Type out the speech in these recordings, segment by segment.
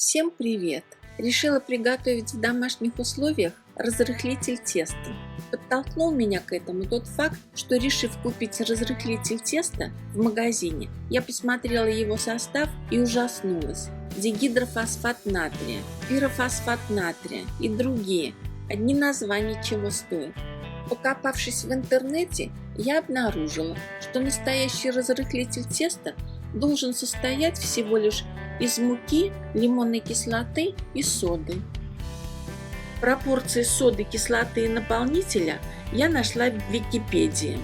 Всем привет! Решила приготовить в домашних условиях разрыхлитель теста. Подтолкнул меня к этому тот факт, что, решив купить разрыхлитель теста в магазине, я посмотрела его состав и ужаснулась. Дигидрофосфат натрия, пирофосфат натрия и другие. Одни названия чего стоят. Покопавшись в интернете, я обнаружила, что настоящий разрыхлитель теста должен состоять всего лишь из муки, лимонной кислоты и соды. Пропорции соды, кислоты и наполнителя я нашла в Википедии.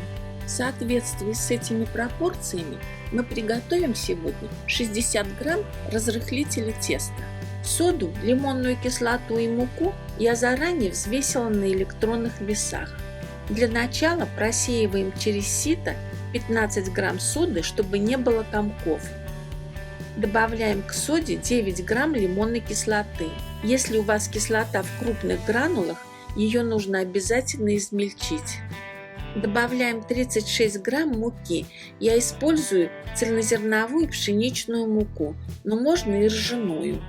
В соответствии с этими пропорциями мы приготовим сегодня 60 грамм разрыхлителя теста. Соду, лимонную кислоту и муку я заранее взвесила на электронных весах. Для начала просеиваем через сито 15 грамм соды, чтобы не было комков. Добавляем к соде 9 грамм лимонной кислоты. Если у вас кислота в крупных гранулах, ее нужно обязательно измельчить. Добавляем 36 грамм муки. Я использую цельнозерновую пшеничную муку, но можно и ржаную.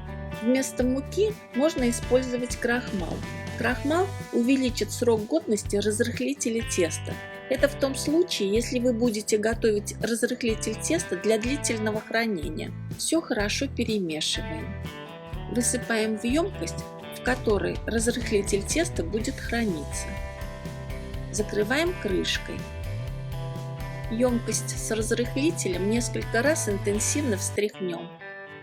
Вместо муки можно использовать крахмал. Крахмал увеличит срок годности разрыхлителя теста. Это в том случае, если вы будете готовить разрыхлитель теста для длительного хранения. Все хорошо перемешиваем. Высыпаем в емкость, в которой разрыхлитель теста будет храниться. Закрываем крышкой. Емкость с разрыхлителем несколько раз интенсивно встряхнем.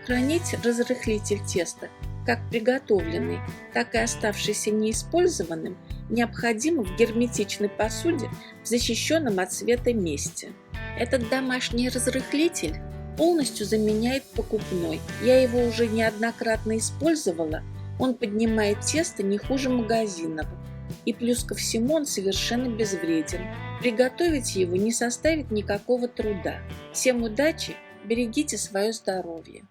Хранить разрыхлитель теста, как приготовленный, так и оставшийся неиспользованным, необходимо в герметичной посуде в защищенном от света месте. Этот домашний разрыхлитель полностью заменяет покупной. Я его уже неоднократно использовала. Он поднимает тесто не хуже магазинного. И плюс ко всему он совершенно безвреден. Приготовить его не составит никакого труда. Всем удачи, берегите свое здоровье!